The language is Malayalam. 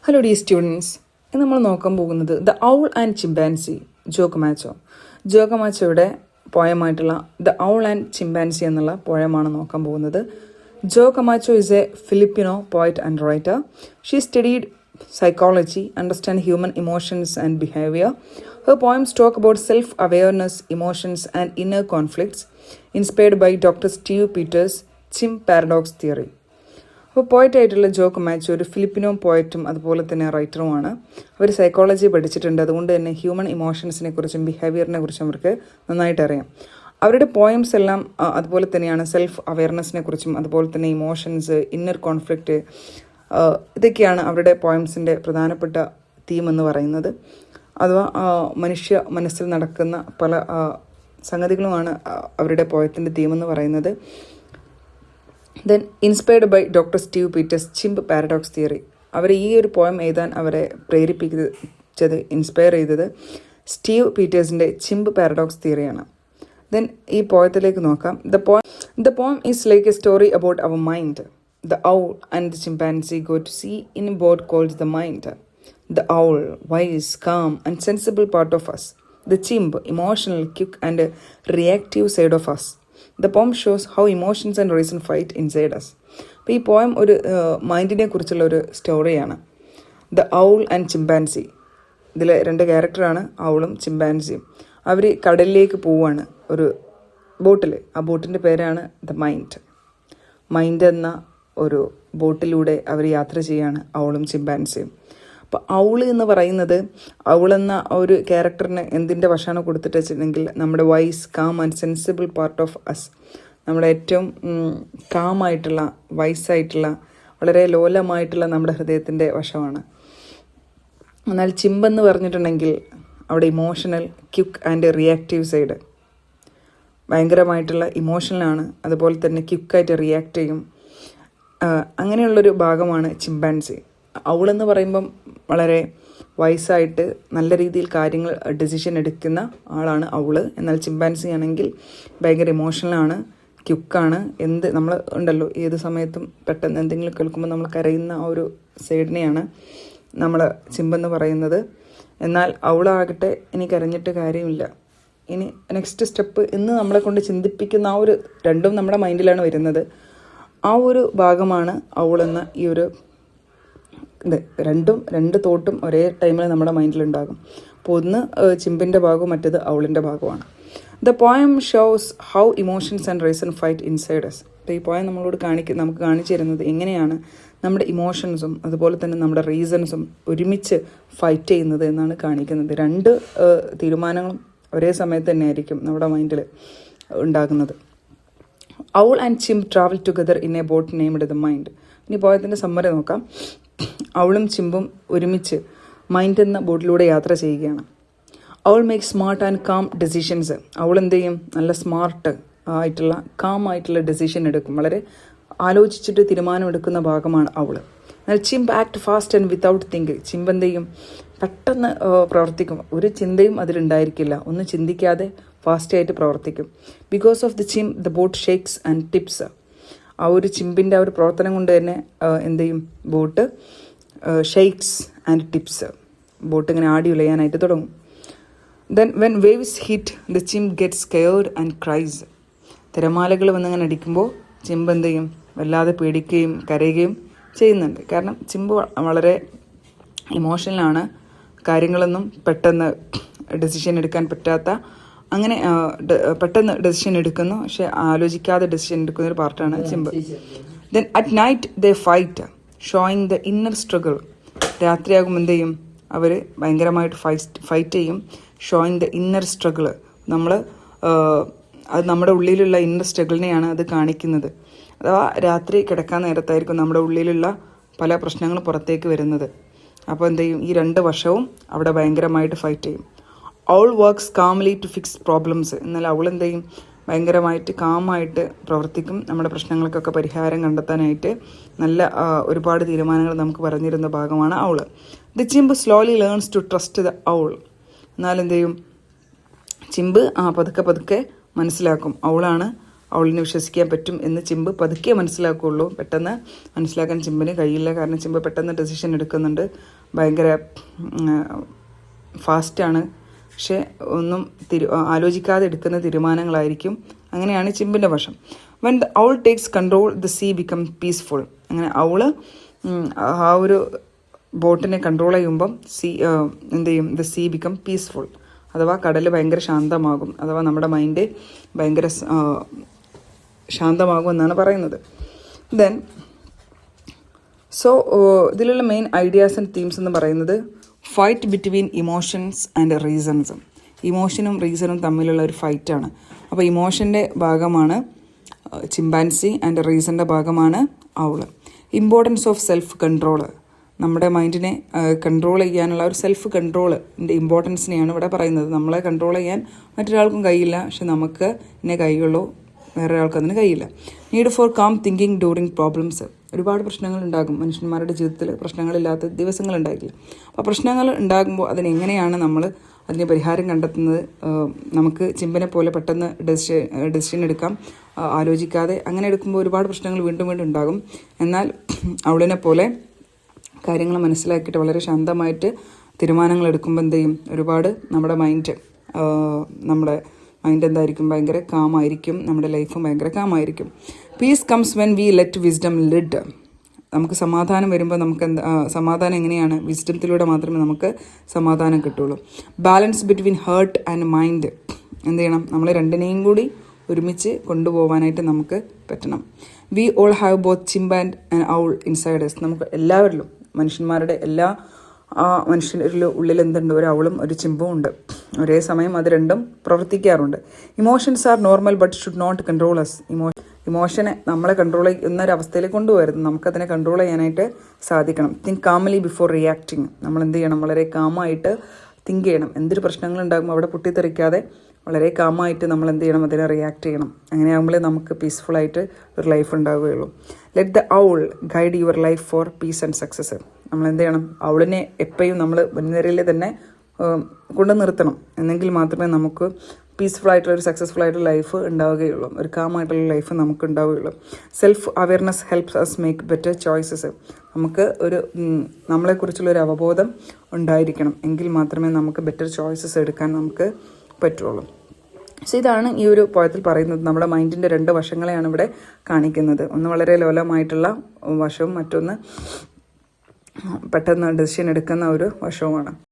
ഹലോ ഡി സ്റ്റുഡൻസ്, ഇന്ന് നമ്മൾ നോക്കാൻ പോകുന്നത് the owl and chimpanzee Jo Camacho. Jo കമാച്ചോയുടെ പോയമായിട്ടുള്ള ദ ഔൾ ആൻഡ് ചിമ്പാൻസി എന്നുള്ള പോയമാണ് നോക്കാൻ പോകുന്നത്. Jo Camacho is a Filipino poet and writer. She studied psychology, understand human emotions and behavior. Her poems talk about self-awareness, emotions, and inner conflicts, inspired by Dr. Steve Peters' Chimp Paradox Theory. അപ്പോൾ പോയറ്റായിട്ടുള്ള ജോ കമാച്ചോ ഒരു ഫിലിപ്പിനോ പോയറ്റും അതുപോലെ തന്നെ റൈറ്ററുമാണ്. അവർ സൈക്കോളജി പഠിച്ചിട്ടുണ്ട്. അതുകൊണ്ട് തന്നെ ഹ്യൂമൻ ഇമോഷൻസിനെ കുറിച്ചും ബിഹേവിയറിനെ കുറിച്ചും അവർക്ക് നന്നായിട്ട് അറിയാം. അവരുടെ പോയംസ് എല്ലാം അതുപോലെ തന്നെയാണ് സെൽഫ് അവെയർനെസ്സിനെ കുറിച്ചും അതുപോലെ തന്നെ ഇമോഷൻസ്, ഇന്നർ കോൺഫ്ലിക്റ്റ്, ഇതൊക്കെയാണ് അവരുടെ പോയംസിൻ്റെ പ്രധാനപ്പെട്ട തീം എന്ന് പറയുന്നത്. അഥവാ മനുഷ്യ മനസ്സിൽ നടക്കുന്ന പല സംഗതികളുമാണ് അവരുടെ പോയത്തിൻ്റെ തീം എന്ന് പറയുന്നത്. Then inspired by doctor Steve Peters chimp paradox theory. അവർ ഈ ഒരു പോയം എഴുതാൻ അവരെ പ്രേരിപ്പിച്ചത്, ഇൻസ്പയർ ചെയ്തത് സ്റ്റീവ് പീറ്റേഴ്സിൻ്റെ ചിമ്പ് പാരഡോക്സ് തിയറിയാണ്. ദെൻ ഈ പോയത്തിലേക്ക് നോക്കാം. The poem is like a story about our mind. The owl and the chimpanzee go to sea in a boat called the mind. The owl, wise, calm, and sensible part of us. The chimp, emotional, quick, and reactive side of us. The poem shows how emotions and reason fight inside us. അപ്പോൾ ഈ പോയം ഒരു മൈൻഡിനെ കുറിച്ചുള്ള ഒരു സ്റ്റോറിയാണ്. The owl and chimpanzee. ഇതിൽ രണ്ട് ക്യാരക്ടറാണ് ഔളും ചിമ്പാൻസിയും. അവർ കടലിലേക്ക് പോവുകയാണ് ഒരു ബോട്ടിൽ. ആ ബോട്ടിൻ്റെ പേരാണ് ദ മൈൻഡ്. മൈൻഡ് എന്ന ഒരു ബോട്ടിലൂടെ അവർ യാത്ര ചെയ്യാണ് ഔളും ചിമ്പാൻസിയും. അപ്പോൾ ഔള് എന്ന് പറയുന്നത്, ഔളെന്ന ഒരു ക്യാരക്ടറിന് എന്തിൻ്റെ വശമാണ് കൊടുത്തിട്ട് വെച്ചിട്ടുണ്ടെങ്കിൽ നമ്മുടെ wise, calm and sensible part of us, നമ്മുടെ ഏറ്റവും കാമായിട്ടുള്ള, വൈസായിട്ടുള്ള, വളരെ ലോലമായിട്ടുള്ള നമ്മുടെ ഹൃദയത്തിൻ്റെ വശമാണ്. എന്നാൽ ചിമ്പെന്ന് പറഞ്ഞിട്ടുണ്ടെങ്കിൽ അവിടെ emotional, quick and reactive side, ഭയങ്കരമായിട്ടുള്ള ഇമോഷണലാണ്, അതുപോലെ തന്നെ ക്വിക്കായിട്ട് റിയാക്ട് ചെയ്യും. അങ്ങനെയുള്ളൊരു ഭാഗമാണ് ചിമ്പാൻസി. ഔളെന്ന് പറയുമ്പം വളരെ വയസ്സായിട്ട് നല്ല രീതിയിൽ കാര്യങ്ങൾ ഡിസിഷൻ എടുക്കുന്ന ആളാണ് ഔള്. എന്നാൽ ചിമ്പാൻസി ആണെങ്കിൽ ഭയങ്കര ഇമോഷണലാണ്, ക്യുക്കാണ്. നമ്മൾ ഉണ്ടല്ലോ ഏത് സമയത്തും പെട്ടെന്ന് എന്തെങ്കിലും കേൾക്കുമ്പോൾ നമ്മൾ കരയുന്ന ആ ഒരു സൈഡിനെയാണ് നമ്മൾ ചിമ്പെന്ന് പറയുന്നത്. എന്നാൽ ഔളാകട്ടെ ഇനി കരഞ്ഞിട്ട് കാര്യമില്ല, ഇനി നെക്സ്റ്റ് സ്റ്റെപ്പ് എന്ന് നമ്മളെ കൊണ്ട് ചിന്തിപ്പിക്കുന്ന ആ ഒരു രണ്ടും നമ്മുടെ മൈൻഡിലാണ് വരുന്നത്. ആ ഒരു ഭാഗമാണ് ഔളെന്ന ഈ ഒരു രണ്ട് തോട്ടും ഒരേ ടൈമിൽ നമ്മുടെ മൈൻഡിലുണ്ടാകും. അപ്പോൾ ഒന്ന് ചിമ്പിൻ്റെ ഭാഗവും മറ്റേത് ഔളിൻ്റെ ഭാഗമാണ്. The poem shows how emotions and reason fight inside us. അപ്പോൾ ഈ പോയം നമ്മളോട് നമുക്ക് കാണിച്ചു തരുന്നത് എങ്ങനെയാണ് നമ്മുടെ ഇമോഷൻസും അതുപോലെ തന്നെ നമ്മുടെ റീസൺസും ഒരുമിച്ച് ഫൈറ്റ് ചെയ്യുന്നത് എന്നാണ് കാണിക്കുന്നത്. രണ്ട് തീരുമാനങ്ങളും ഒരേ സമയത്ത് തന്നെ ആയിരിക്കും നമ്മുടെ മൈൻഡിൽ ഉണ്ടാകുന്നത്. Owl and GIMP travel together in A boat named the mind. ഇനി പോയതിൻ്റെ സമ്മറി നോക്കാം. ഔളും ചിമ്പും ഒരുമിച്ച് മൈൻഡ് എന്ന ബോട്ടിലൂടെ യാത്ര ചെയ്യുകയാണ്. Owl make smart and calm decisions. Owl എന്ത് ചെയ്യും? നല്ല സ്മാർട്ട് ആയിട്ടുള്ള, കാം ആയിട്ടുള്ള ഡെസിഷൻ എടുക്കും. വളരെ ആലോചിച്ചിട്ട് തീരുമാനമെടുക്കുന്ന ഭാഗമാണ് ഔൾ. എന്നാൽ GIMP act fast and without think. GIMP എന്ത് ചെയ്യും? പെട്ടെന്ന് പ്രവർത്തിക്കും. ഒരു ചിന്തയും അതിലുണ്ടായിരിക്കില്ല. ഒന്നും ചിന്തിക്കാതെ ഫാസ്റ്റായിട്ട് പ്രവർത്തിക്കും. Because of the GIMP the boat shakes and tips. ആ ഒരു ചിമ്പിൻ്റെ ആ ഒരു പ്രവർത്തനം കൊണ്ട് തന്നെ എന്ത് ചെയ്യും? Boat shakes and tips. Boat ഇങ്ങനെ ആടി ഉലയാനായിട്ട് തുടങ്ങും. Then when waves hit the chimp gets scared and cries. തിരമാലകൾ വന്നിങ്ങനെ അടിക്കുമ്പോൾ ചിമ്പ് എന്ത് ചെയ്യും? വല്ലാതെ പേടിക്കുകയും കരയുകയും ചെയ്യുന്നുണ്ട്. കാരണം ചിമ്പ് വളരെ ഇമോഷണലാണ്. കാര്യങ്ങളൊന്നും പെട്ടെന്ന് ഡെസിഷൻ എടുക്കാൻ പറ്റാത്ത, അങ്ങനെ പെട്ടെന്ന് ഡെസിഷൻ എടുക്കുന്നു, പക്ഷെ ആലോചിക്കാതെ ഡെസിഷൻ എടുക്കുന്ന ഒരു പാർട്ടാണ് chimp. Then at night they fight showing the inner struggle. രാത്രിയാകുമ്പോൾ എന്ത് ചെയ്യും? അവർ ഭയങ്കരമായിട്ട് ഫൈറ്റ് ചെയ്യും. Showing the inner struggle. അത് നമ്മുടെ ഉള്ളിലുള്ള ഇന്നർ സ്ട്രഗിളിനെയാണ് അത് കാണിക്കുന്നത്. അഥവാ രാത്രി കിടക്കാൻ നേരത്തായിരിക്കും നമ്മുടെ ഉള്ളിലുള്ള പല പ്രശ്നങ്ങളും പുറത്തേക്ക് വരുന്നത്. അപ്പോൾ എന്ത് ചെയ്യും? ഈ രണ്ട് വശവും അവിടെ ഭയങ്കരമായിട്ട് ഫൈറ്റ് ചെയ്യും. Owl works calmly to fix problems. എന്നാൽ ഔൾ എന്ത് ചെയ്യും? ഭയങ്കരമായിട്ട് കാമായിട്ട് പ്രവർത്തിക്കും. നമ്മുടെ പ്രശ്നങ്ങൾക്കൊക്കെ പരിഹാരം കണ്ടെത്താനായിട്ട് നല്ല ഒരുപാട് തീരുമാനങ്ങൾ നമുക്ക് പറഞ്ഞിരുന്ന ഭാഗമാണ് owl. The chimp slowly learns to trust the owl. എന്നാൽ എന്ത് ചെയ്യും? ചിമ്പ് പതുക്കെ മനസ്സിലാക്കും ഔളാണ് അവളിനെ വിശ്വസിക്കാൻ പറ്റും എന്ന് ചിമ്പ് പതുക്കെ മനസ്സിലാക്കുകയുള്ളൂ. പെട്ടെന്ന് മനസ്സിലാക്കാൻ ചിമ്പിന് കഴിയില്ല. കാരണം ചിമ്പ് പെട്ടെന്ന് ഡെസിഷൻ എടുക്കുന്നുണ്ട്. ഭയങ്കര ഫാസ്റ്റാണ്. പക്ഷേ ഒന്നും ആലോചിക്കാതെ എടുക്കുന്ന തീരുമാനങ്ങളായിരിക്കും. അങ്ങനെയാണ് ചിമ്പിൻ്റെ വശം. When the owl takes control the sea become peaceful. അങ്ങനെ അവള് ആ ഒരു ബോട്ടിനെ കൺട്രോൾ ചെയ്യുമ്പം എന്ത് ചെയ്യും? The sea become peaceful. അഥവാ കടൽ ഭയങ്കര ശാന്തമാകും. അഥവാ നമ്മുടെ മൈൻഡ് ഭയങ്കര ശാന്തമാകും എന്നാണ് പറയുന്നത്. ദെൻ ഇതിലുള്ള മെയിൻ ഐഡിയാസ് ആൻഡ് തീംസ് എന്ന് പറയുന്നത് fight between emotions and reasons. ഇമോഷനും റീസണും തമ്മിലുള്ള ഒരു ഫൈറ്റാണ്. അപ്പോൾ ഇമോഷൻ്റെ ഭാഗമാണ് ചിമ്പാൻസി ആൻഡ് റീസണിൻ്റെ ഭാഗമാണ് owl. Importance of self control. നമ്മുടെ മൈൻഡിനെ കൺട്രോൾ ചെയ്യാനുള്ള ഒരു സെൽഫ് കൺട്രോളിൻ്റെ ഇമ്പോർട്ടൻസിനെയാണ് ഇവിടെ പറയുന്നത്. നമ്മളെ കൺട്രോൾ ചെയ്യാൻ മറ്റൊരാൾക്കും കഴിയില്ല. പക്ഷെ നമുക്ക് ഇന്നെ കഴിയുള്ളൂ, വേറെ ആൾക്കും അതിന് കഴിയില്ല. Need for calm thinking during problems. ഒരുപാട് പ്രശ്നങ്ങൾ ഉണ്ടാകും. മനുഷ്യന്മാരുടെ ജീവിതത്തിൽ പ്രശ്നങ്ങളില്ലാത്ത ദിവസങ്ങൾ ഉണ്ടായിട്ടില്ല. അപ്പോൾ പ്രശ്നങ്ങൾ ഉണ്ടാകുമ്പോൾ അതിനെങ്ങനെയാണ് നമ്മൾ അതിന് പരിഹാരം കണ്ടെത്തുന്നത്? നമുക്ക് ചിമ്പനെ പോലെ പെട്ടെന്ന് ഡെസിഷൻ എടുക്കാം, ആലോചിക്കാതെ. അങ്ങനെ എടുക്കുമ്പോൾ ഒരുപാട് പ്രശ്നങ്ങൾ വീണ്ടും വീണ്ടും ഉണ്ടാകും. എന്നാൽ അവളിനെ പോലെ കാര്യങ്ങൾ മനസ്സിലാക്കിയിട്ട് വളരെ ശാന്തമായിട്ട് തീരുമാനങ്ങൾ എടുക്കുമ്പോൾ എന്ത് ചെയ്യും? ഒരുപാട് നമ്മുടെ മൈൻഡ് എന്തായിരിക്കും? ഭയങ്കര കാമായിരിക്കും. നമ്മുടെ ലൈഫും ഭയങ്കര കാമായിരിക്കും. Peace comes when we let wisdom lead. നമുക്ക് സമാധാനം വരുമ്പോൾ നമുക്ക് സമാധാനം എങ്ങനെയാണ്? വിസ്ഡത്തിലൂടെ മാത്രമേ നമുക്ക് സമാധാനം കിട്ടുള്ളൂ. Balance between heart and mind. എന്ത് ചെയ്യണം? നമ്മൾ രണ്ടിനെയും കൂടി ഒരുമിച്ച് കൊണ്ടുപോകാനായിട്ട് നമുക്ക് പറ്റണം. We all have both chimp and owl inside us. നമുക്ക് എല്ലാവരിലും, മനുഷ്യന്മാരുടെ എല്ലാ മനുഷ്യരിലും ഉള്ളിൽ എന്തുണ്ട്? ഒരു ഔളും ഒരു ചിമ്പും ഉണ്ട്. ഒരേ സമയം അത് രണ്ടും പ്രവർത്തിക്കാറുണ്ട്. Emotions are normal but should not control us. ഇമോഷനെ നമ്മളെ കൺട്രോൾ ചെയ്യുന്നൊരവസ്ഥയിലേക്ക് കൊണ്ടുവരുന്നു. നമുക്കതിനെ കൺട്രോൾ ചെയ്യാനായിട്ട് സാധിക്കണം. Think calmly before reacting. നമ്മൾ എന്ത് ചെയ്യണം? വളരെ കാമായിട്ട് തിങ്ക് ചെയ്യണം. എന്തൊരു പ്രശ്നങ്ങളുണ്ടാകുമ്പോൾ അവിടെ പൊട്ടിത്തെറിക്കാതെ വളരെ കാമായിട്ട് നമ്മൾ എന്ത് ചെയ്യണം? അതിനെ റിയാക്ട് ചെയ്യണം. അങ്ങനെയാകുമ്പോഴേ നമുക്ക് പീസ്ഫുള്ളായിട്ട് ഒരു ലൈഫ് ഉണ്ടാവുകയുള്ളൂ. Let the owl guide your life for piece and success. നമ്മൾ എന്ത് ചെയ്യണം? ഔളിനെ എപ്പോഴും നമ്മൾ മുൻനിരയിൽ തന്നെ കൊണ്ടു നിർത്തണം. എന്നെങ്കിൽ മാത്രമേ നമുക്ക് പീസ്ഫുള്ളായിട്ടുള്ള ഒരു സക്സസ്ഫുൾ ആയിട്ടുള്ള ലൈഫ് ഉണ്ടാവുകയുള്ളൂ. ഒരു കാമായിട്ടുള്ള ലൈഫ് നമുക്ക് ഉണ്ടാവുകയുള്ളൂ. Self awareness helps us make better choices. നമുക്ക് നമ്മളെക്കുറിച്ചുള്ളൊരു അവബോധം ഉണ്ടായിരിക്കണം. എങ്കിൽ മാത്രമേ നമുക്ക് ബെറ്റർ ചോയ്സസ് എടുക്കാൻ നമുക്ക് പറ്റുള്ളൂ. സോ ഇതാണ് ഈ ഒരു പോയത്തിൽ പറയുന്നത്. നമ്മുടെ മൈൻഡിൻ്റെ രണ്ട് വശങ്ങളെയാണ് ഇവിടെ കാണിക്കുന്നത്. ഒന്ന് വളരെ ലോലമായിട്ടുള്ള വശവും മറ്റൊന്ന് പെട്ടെന്ന് ഡിസിഷൻ എടുക്കുന്ന ഒരു വശവുമാണ്.